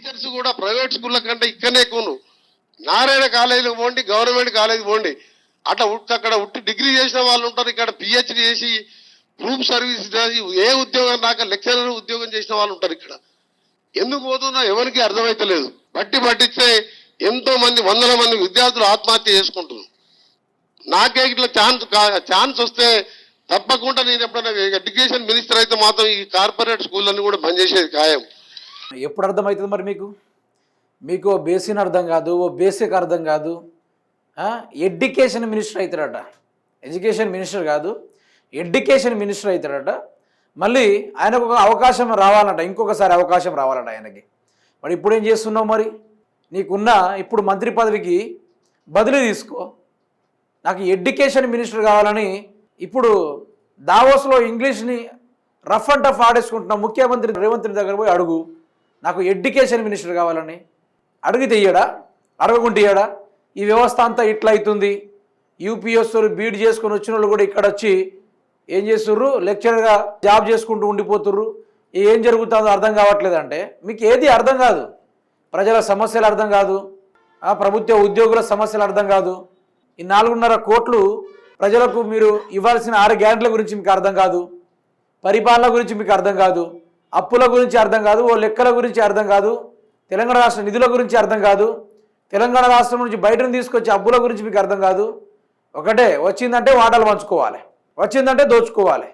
Teachers కూడా private స్కూళ్ళ కంటే ఇక్కడనే ఎక్కువ. నారాయణ కాలేజీకి పోండి, గవర్నమెంట్ కాలేజీకి పోండి, అట్లా అక్కడ ఉట్టి డిగ్రీ చేసిన వాళ్ళు ఉంటారు. ఇక్కడ పిహెచ్డి చేసి గ్రూప్ సర్వీస్ చేసి ఏ ఉద్యోగం రాక లెక్చరర్ ఉద్యోగం చేసిన వాళ్ళు ఉంటారు. ఇక్కడ ఎందుకు పోతున్నా ఎవరికి అర్థమైతలేదు. పట్టిస్తే ఎంతో మంది వందల మంది విద్యార్థులు ఆత్మహత్య చేసుకుంటున్నారు. నాకే ఇట్లా ఛాన్స్ వస్తే తప్పకుండా నేను ఎప్పుడైనా ఎడ్యుకేషన్ మినిస్టర్ అయితే మాత్రం ఈ కార్పొరేట్ స్కూళ్ళన్నీ కూడా బంద్ చేసేది ఖాయం. ఎప్పుడు అర్థమవుతుంది మరి మీకు ఓ బేసిన్ అర్థం కాదు, ఓ బేసిక్ అర్థం కాదు. ఎడ్యుకేషన్ మినిస్టర్ అవుతారట, ఎడ్యుకేషన్ మినిస్టర్ కాదు ఎడ్యుకేషన్ మినిస్టర్ అవుతారట. మళ్ళీ ఆయనకు ఒక అవకాశం రావాలంట, ఇంకొకసారి అవకాశం రావాలంట ఆయనకి. మరి ఇప్పుడు ఏం చేస్తున్నావు? మరి నీకున్న ఇప్పుడు మంత్రి పదవికి బదిలీ తీసుకో. నాకు ఎడ్యుకేషన్ మినిస్టర్ కావాలని ఇప్పుడు దావోస్లో ఇంగ్లీష్ని రఫ్ అండ్ టఫ్ ఆడేసుకుంటున్న ముఖ్యమంత్రి రేవంత్ రెడ్డి దగ్గర పోయి అడుగు, నాకు ఎడ్యుకేషన్ మినిస్టర్ కావాలని. అడిగితే ఇయ్యడా? అడగకుంటే ఇయ్యడా? ఈ వ్యవస్థ అంతా ఇట్లా అవుతుంది. యూపీఎస్లు బీడ్ చేసుకొని వచ్చిన వాళ్ళు కూడా ఇక్కడ వచ్చి ఏం చేస్తుర్రు? లెక్చరర్గా జాబ్ చేసుకుంటూ ఉండిపోతుర్రు. ఏం జరుగుతుందో అర్థం కావట్లేదంటే మీకు ఏది అర్థం కాదు. ప్రజల సమస్యలు అర్థం కాదు, ప్రభుత్వ ఉద్యోగుల సమస్యలు అర్థం కాదు. ఈ 4.5 కోట్లు ప్రజలకు మీరు ఇవ్వాల్సిన 6 గ్యారెంటీల గురించి మీకు అర్థం కాదు, పరిపాలన గురించి మీకు అర్థం కాదు, అప్పుల గురించి అర్థం కాదు, ఓ లెక్కల గురించి అర్థం కాదు, తెలంగాణ రాష్ట్ర నిధుల గురించి అర్థం కాదు, తెలంగాణ రాష్ట్రం నుంచి బయటను తీసుకొచ్చే అప్పుల గురించి మీకు అర్థం కాదు. ఒకటే, వచ్చిందంటే వాటాలు పంచుకోవాలి, వచ్చిందంటే దోచుకోవాలి.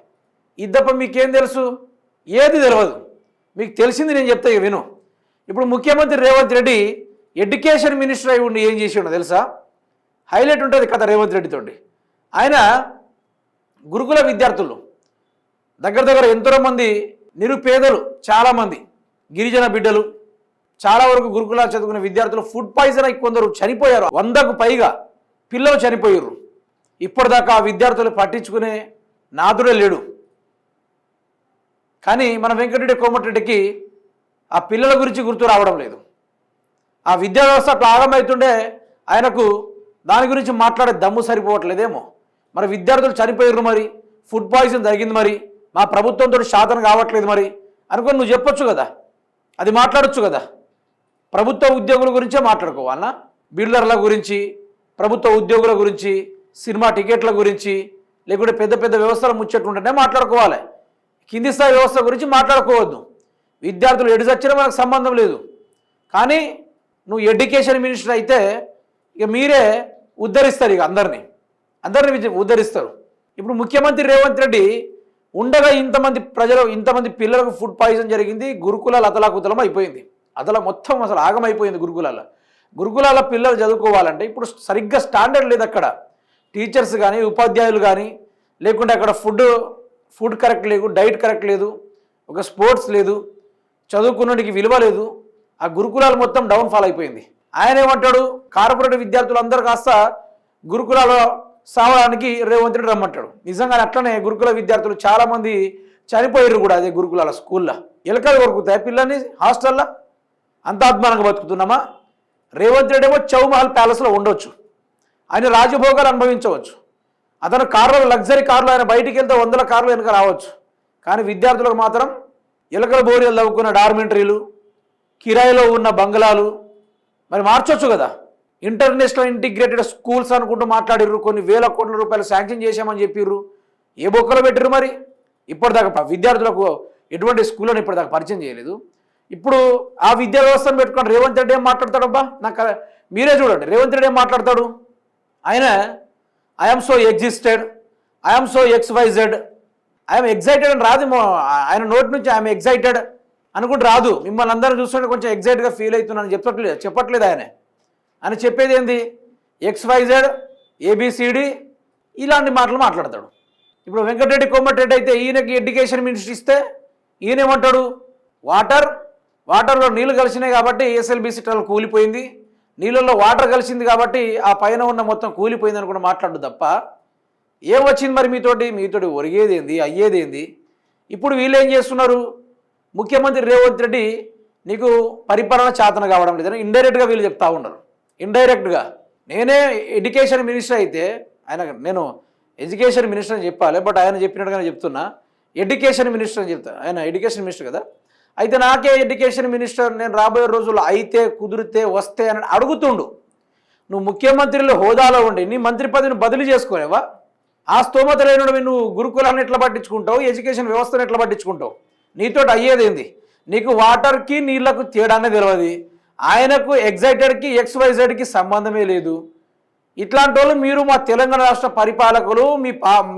ఇద్దప్ప మీకేం తెలుసు? ఏది తెలియదు. మీకు తెలిసింది నేను చెప్తా, విను. ఇప్పుడు ముఖ్యమంత్రి రేవంత్ రెడ్డి ఎడ్యుకేషన్ మినిస్టర్ అయి ఉండి ఏం చేసిండో తెలుసా? హైలైట్ ఉంటుంది కథ రేవంత్ రెడ్డితోటి. ఆయన గురుకుల విద్యార్థులు దగ్గర ఎంతోమంది నిరుపేదలు, చాలామంది గిరిజన బిడ్డలు, చాలా వరకు గురుకుల చదువుకునే విద్యార్థులు ఫుడ్ పాయిజన్ అయి కొందరు చనిపోయారు. 100కు పైగా పిల్లలు చనిపోయారు. ఇప్పటిదాకా ఆ విద్యార్థులు పట్టించుకునే నాదుడే లేడు. కానీ మన వెంకటరెడ్డి కోమటిరెడ్డికి ఆ పిల్లల గురించి గుర్తు రావడం లేదు. ఆ విద్యా వ్యవస్థ అట్లా ఆగమవుతుండే ఆయనకు దాని గురించి మాట్లాడే దమ్ము సరిపోవట్లేదేమో. మరి విద్యార్థులు చనిపోయారు, మరి ఫుడ్ పాయిజన్ జరిగింది, మరి మా ప్రభుత్వంతో శాతం కావట్లేదు మరి అనుకొని నువ్వు చెప్పొచ్చు కదా, అది మాట్లాడొచ్చు కదా. ప్రభుత్వ ఉద్యోగుల గురించే మాట్లాడుకోవాలన్నా? బిల్డర్ల గురించి, ప్రభుత్వ ఉద్యోగుల గురించి, సినిమా టికెట్ల గురించి, లేకుంటే పెద్ద పెద్ద వ్యవస్థల ముచ్చట్లుంటేనే మాట్లాడుకోవాలి. కింది స్థాయి వ్యవస్థ గురించి మాట్లాడుకోవద్దు. విద్యార్థులు ఎటు చచ్చినా మనకు సంబంధం లేదు. కానీ నువ్వు ఎడ్యుకేషన్ మినిస్టర్ అయితే ఇక మీరే ఉద్ధరిస్తారు, ఇక అందరినీ ఉద్ధరిస్తారు. ఇప్పుడు ముఖ్యమంత్రి రేవంత్ రెడ్డి ఉండగా ఇంతమంది ప్రజలు, ఇంతమంది పిల్లలకు ఫుడ్ పాయిజన్ జరిగింది. గురుకులాలు అతలాకుతలం అయిపోయింది. మొత్తం అసలు ఆగమైపోయింది. గురుకులాల పిల్లలు చదువుకోవాలంటే ఇప్పుడు సరిగ్గా స్టాండర్డ్ లేదు. అక్కడ టీచర్స్ కానీ, ఉపాధ్యాయులు కానీ, లేకుంటే అక్కడ ఫుడ్ కరెక్ట్ లేదు, డైట్ కరెక్ట్ లేదు, ఒక స్పోర్ట్స్ లేదు, చదువుకున్నటికి విలువ లేదు. ఆ గురుకులాలు మొత్తం డౌన్ఫాల్ అయిపోయింది. ఆయన ఏమంటాడు? కార్పొరేట్ విద్యార్థులందరూ కాస్త గురుకులాలో సావడానికి రేవంత్ రెడ్డి రమ్మంటాడు. నిజంగానే అట్లనే గురుకుల విద్యార్థులు చాలామంది చనిపోయారు కూడా. అదే గురుకులాల స్కూల్లో ఎలకలు కొరుకుతాయి పిల్లల్ని హాస్టల్లో. అంత అద్మానంగా బతుకుతున్నామా? రేవంత్ రెడ్డి ఏమో చౌమహల్ ప్యాలెస్లో ఉండొచ్చు, ఆయన రాజభోగాలు అనుభవించవచ్చు, అతను కార్లో, లగ్జరీ కార్లో ఆయన బయటికి వెళ్తే 100 కార్లు వెనుక రావచ్చు. కానీ విద్యార్థులకు మాత్రం ఎలకల బోరియలు తవ్వుకున్న డార్మెంటరీలు, కిరాయిలో ఉన్న బంగ్లాలు. మరి మార్చొచ్చు కదా. ఇంటర్నేషనల్ ఇంటిగ్రేటెడ్ స్కూల్స్ అనుకుంటూ మాట్లాడిర్రు. కొన్ని వేల కోట్ల రూపాయలు శాంక్షన్ చేశామని చెప్పిర్రు. ఏ బొక్కలు పెట్టిర్రు? మరి ఇప్పటిదాకా విద్యార్థులకు ఎటువంటి స్కూళ్ళని ఇప్పటిదాకా పరిచయం చేయలేదు. ఇప్పుడు ఆ విద్యా వ్యవస్థను పెట్టుకొని రేవంత్ రెడ్డి ఏం మాట్లాడతాడబ్బా? నాకు మీరే చూడండి, రేవంత్ రెడ్డి ఏం మాట్లాడతాడు? ఆయన I'm so existed, I'm so XYZ, I'm excited అని రాదు ఆయన నోటి నుంచి. ఐఎమ్ ఎగ్జైటెడ్ అనుకుంటే రాదు. మిమ్మల్ని అందరూ చూస్తుంటే కొంచెం ఎగ్జైట్గా ఫీల్ అవుతున్నాను చెప్పట్లేదు ఆయన చెప్పేది ఏంది? XYZ ABCD ఇలాంటి మాటలు మాట్లాడతాడు. ఇప్పుడు వెంకటరెడ్డి కోమటిరెడ్డి అయితే ఈయనకి ఎడ్యుకేషన్ మినిస్టర్ ఇస్తే ఈయనేమంటాడు? వాటర్లో నీళ్లు కలిసినాయి కాబట్టి SLBC టనల్ కూలిపోయింది, నీళ్ళల్లో వాటర్ కలిసింది కాబట్టి ఆ పైన ఉన్న మొత్తం కూలిపోయింది అని కూడా మాట్లాడు తప్ప ఏం వచ్చింది మరి మీతోటి ఒరిగేది ఏంది, అయ్యేది ఏంది? ఇప్పుడు వీళ్ళు ఏం చేస్తున్నారు? ముఖ్యమంత్రి రేవంత్ రెడ్డి నీకు పరిపాలన చేతన కావడం లేదని ఇండైరెక్ట్గా వీళ్ళు చెప్తా ఉన్నారు. ఇండైరెక్ట్గా నేనే ఎడ్యుకేషన్ మినిస్టర్ అయితే నేను ఎడ్యుకేషన్ మినిస్టర్ అని చెప్పాలి, బట్ ఆయన చెప్పినట్టుగానే చెప్తున్నా. ఎడ్యుకేషన్ మినిస్టర్ అని చెప్తా. ఆయన ఎడ్యుకేషన్ మినిస్టర్ కదా, అయితే నాకే ఎడ్యుకేషన్ మినిస్టర్ నేను రాబోయే రోజుల్లో అయితే కుదిరితే వస్తే అని అడుగుతుండు. నువ్వు ముఖ్యమంత్రిలో హోదాలో ఉండి నీ మంత్రి పదవిని బదిలీ చేసుకోలేవా? ఆ స్తోమత లేనుడివి నువ్వు గురుకులాన్ని ఎట్లా పట్టించుకుంటావు, ఎడ్యుకేషన్ వ్యవస్థను ఎట్లా పట్టించుకుంటావు? నీతో అయ్యేదేంది? నీకు వాటర్కి నీళ్లకు తేడానే తెలియదు, ఆయనకు ఎగ్జైటెడ్కి XYZకి సంబంధమే లేదు. ఇట్లాంటి వాళ్ళు మీరు మా తెలంగాణ రాష్ట్ర పరిపాలకులు,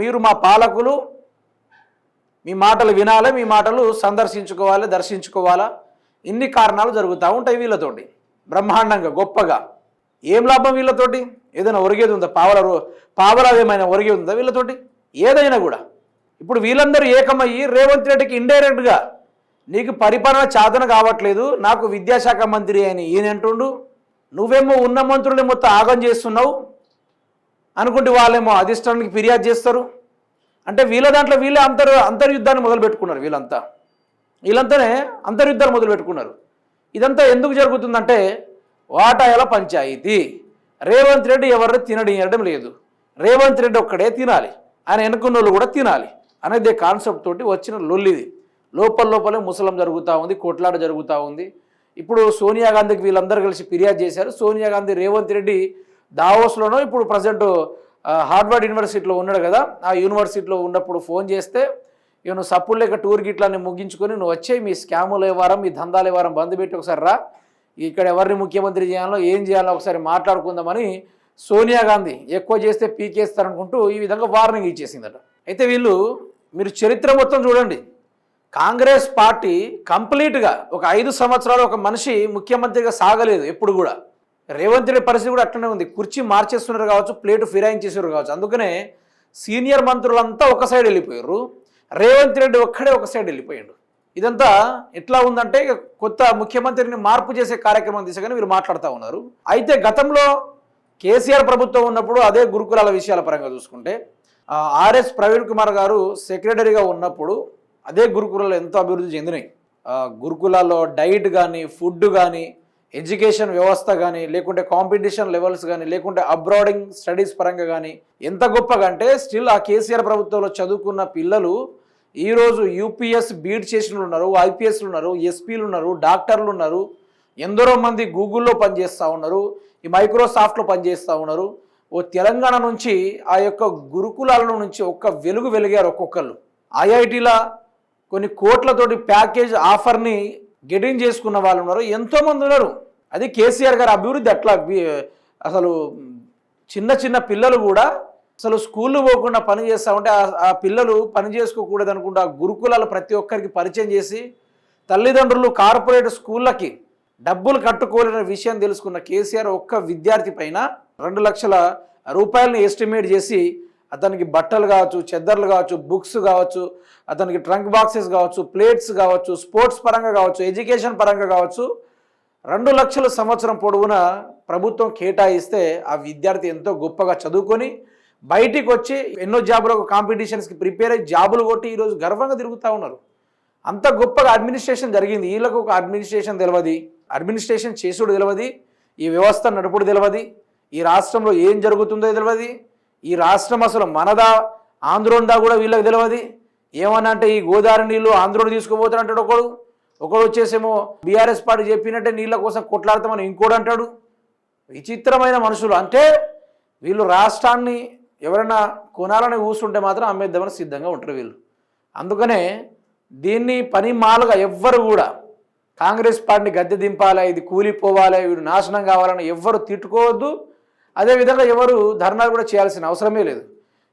మీరు మా పాలకులు, మీ మాటలు వినాలి, మీ మాటలు సందర్శించుకోవాలి, దర్శించుకోవాలా. ఇన్ని కారణాలు జరుగుతూ ఉంటాయి వీళ్ళతోటి బ్రహ్మాండంగా గొప్పగా. ఏం లాభం వీళ్ళతోటి? ఏదైనా ఒరిగేది ఉందా? పావలా ఏమైనా ఒరిగేది ఉందా వీళ్ళతోటి? ఏదైనా కూడా. ఇప్పుడు వీళ్ళందరూ ఏకమయ్యి రేవంత్ రెడ్డికి ఇండైరెక్ట్గా నీకు పరిపాలన చాదన కావట్లేదు, నాకు విద్యాశాఖ మంత్రి అని ఈయన అంటుండు, నువ్వేమో ఉన్న మంత్రుల్ని మొత్తం ఆగం చేస్తున్నావు అనుకుంటే వాళ్ళేమో అధిష్టానానికి ఫిర్యాదు చేస్తారు. అంటే వీళ్ళ దాంట్లో వీళ్ళే అంతర్యుద్ధాన్ని మొదలు పెట్టుకున్నారు. వీళ్ళంతానే అంతర్యుద్ధాలు మొదలు పెట్టుకున్నారు. ఇదంతా ఎందుకు జరుగుతుందంటే వాటాయల పంచాయతీ. రేవంత్ రెడ్డి ఎవరిని తినడం లేదు, రేవంత్ రెడ్డి ఒక్కడే తినాలి, ఆయన ఎన్నుకున్న వాళ్ళు కూడా తినాలి అనేది కాన్సెప్ట్ తోటి వచ్చిన లొల్లిది. లోపలే ముసలం జరుగుతూ ఉంది, కొట్లాట జరుగుతూ ఉంది. ఇప్పుడు సోనియా గాంధీకి వీళ్ళందరూ కలిసి ఫిర్యాదు చేశారు. సోనియా గాంధీ రేవంత్ రెడ్డి దావోస్లోనో ఇప్పుడు ప్రజెంట్ హార్వర్డ్ యూనివర్సిటీలో ఉన్నాడు కదా, ఆ యూనివర్సిటీలో ఉన్నప్పుడు ఫోన్ చేస్తే ఇక నువ్వు సప్పులు లేక టూర్ గిట్లన్నీ ముగించుకొని నువ్వు వచ్చే మీ స్కాముల వ్యవహారం, మీ దందాల వ్యవహారం బంద్ పెట్టి ఒకసారి రా, ఇక్కడ ఎవరిని ముఖ్యమంత్రి చేయాలో ఏం చేయాలో ఒకసారి మాట్లాడుకుందామని సోనియా గాంధీ ఎక్కువ చేస్తే పీకేస్తారనుకుంటూ ఈ విధంగా వార్నింగ్ ఇచ్చేసిందట. అయితే మీరు చరిత్ర మొత్తం చూడండి. కాంగ్రెస్ పార్టీ కంప్లీట్గా ఒక 5 సంవత్సరాలు ఒక మనిషి ముఖ్యమంత్రిగా సాగలేదు ఎప్పుడు కూడా. రేవంత్ రెడ్డి పరిస్థితి కూడా అట్లనే ఉంది. కుర్చీ మార్చేస్తున్నారు కావచ్చు, ప్లేటు ఫిరాయించేసారు కావచ్చు. అందుకనే సీనియర్ మంత్రులంతా ఒక సైడ్ వెళ్ళిపోయారు, రేవంత్ రెడ్డి ఒక్కడే ఒక సైడ్ వెళ్ళిపోయాడు. ఇదంతా ఎట్లా ఉందంటే కొత్త ముఖ్యమంత్రిని మార్పు చేసే కార్యక్రమం దిశగానే వీరు మాట్లాడుతూ ఉన్నారు. అయితే గతంలో కేసీఆర్ ప్రభుత్వం ఉన్నప్పుడు అదే గురుకులాల విషయాల పరంగా చూసుకుంటే RS ప్రవీణ్ కుమార్ గారు సెక్రటరీగా ఉన్నప్పుడు అదే గురుకులాలు ఎంతో అభివృద్ధి చెందినాయి. గురుకులాల్లో డైట్ కానీ, ఫుడ్ కానీ, ఎడ్యుకేషన్ వ్యవస్థ కానీ, లేకుంటే కాంపిటీషన్ లెవెల్స్ కానీ, లేకుంటే అబ్రాడింగ్ స్టడీస్ పరంగా కానీ ఎంత గొప్పగా అంటే స్టిల్ ఆ కేసీఆర్ ప్రభుత్వంలో చదువుకున్న పిల్లలు ఈరోజు UPS బీట్ చేసిన ఉన్నారు, IPSలు ఉన్నారు, SPలు ఉన్నారు, డాక్టర్లు ఉన్నారు, ఎందరో మంది గూగుల్లో పనిచేస్తూ ఉన్నారు, ఈ మైక్రోసాఫ్ట్లో పనిచేస్తూ ఉన్నారు. ఓ తెలంగాణ నుంచి ఆ యొక్క గురుకులాల నుంచి ఒక్క వెలుగు వెలిగారు ఒక్కొక్కళ్ళు. IITల కొన్ని కోట్లతోటి ప్యాకేజ్ ఆఫర్ని గెటింగ్ చేసుకున్న వాళ్ళు ఉన్నారు, ఎంతోమంది ఉన్నారు. అది కేసీఆర్ గారి అభివృద్ధి. అట్లా అసలు చిన్న పిల్లలు కూడా అసలు స్కూళ్ళు పోకుండా పని చేస్తూ ఉంటే ఆ పిల్లలు పని చేసుకోకూడదు అనుకుంటే ఆ గురుకులాలు ప్రతి ఒక్కరికి పరిచయం చేసి తల్లిదండ్రులు కార్పొరేట్ స్కూళ్ళకి డబ్బులు కట్టుకోలేని విషయం తెలుసుకున్న కేసీఆర్ ఒక్క విద్యార్థి పైన 2 లక్షల రూపాయలని ఎస్టిమేట్ చేసి అతనికి బట్టలు కావచ్చు, చెద్దర్లు కావచ్చు, బుక్స్ కావచ్చు, అతనికి ట్రంక్ బాక్సెస్ కావచ్చు, ప్లేట్స్ కావచ్చు, స్పోర్ట్స్ పరంగా కావచ్చు, ఎడ్యుకేషన్ పరంగా కావచ్చు 2 లక్షల సంవత్సరం పొడవునా ప్రభుత్వం కేటాయిస్తే ఆ విద్యార్థి ఎంతో గొప్పగా చదువుకొని బయటికి వచ్చి ఎన్నో జాబులకు కాంపిటీషన్స్కి ప్రిపేర్ అయ్యి జాబులు కొట్టి ఈరోజు గర్వంగా తిరుగుతూ ఉన్నారు. అంత గొప్పగా అడ్మినిస్ట్రేషన్ జరిగింది. వీళ్ళకు ఒక అడ్మినిస్ట్రేషన్ తెలియదు, అడ్మినిస్ట్రేషన్ చేసుడు తెలియదు, ఈ వ్యవస్థ నడుపుడు తెలియదు, ఈ రాష్ట్రంలో ఏం జరుగుతుందో తెలియదు, ఈ రాష్ట్రం అసలు మనదా ఆంధ్రోందా కూడా వీళ్ళకి తెలియదు. ఏమన్నా అంటే ఈ గోదావరి నీళ్ళు ఆంధ్రోని తీసుకుపోతారంటాడు ఒకడు వచ్చేసేమో బీఆర్ఎస్ పార్టీ చెప్పినట్టే నీళ్ళ కోసం కొట్లాడతామని ఇంకోడు అంటాడు. విచిత్రమైన మనుషులు. అంటే వీళ్ళు రాష్ట్రాన్ని ఎవరైనా కొనాలని కూర్చుంటే మాత్రం అమ్మేద్దామని సిద్ధంగా ఉంటారు వీళ్ళు. అందుకనే దీన్ని పనిమాలుగా ఎవ్వరు కూడా కాంగ్రెస్ పార్టీని గద్దె దింపాలి, ఇది కూలిపోవాలి, వీడు నాశనం కావాలని ఎవ్వరు తిట్టుకోవద్దు. అదేవిధంగా ఎవరు ధర్నాలు కూడా చేయాల్సిన అవసరమే లేదు.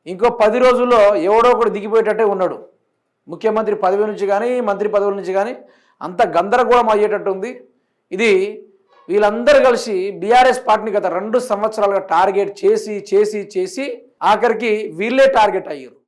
ఇంకో 10 రోజుల్లో ఎవడో ఒకడు దిగిపోయేటట్టే ఉన్నాడు. ముఖ్యమంత్రి పదవి నుంచి కానీ, మంత్రి పదవుల నుంచి కానీ అంత గందరగోళం అయ్యేటట్టు ఉంది. ఇది వీళ్ళందరూ కలిసి బీఆర్ఎస్ పార్టీని గత 2 సంవత్సరాలుగా టార్గెట్ చేసి ఆఖరికి వీళ్ళే టార్గెట్ అయ్యారు.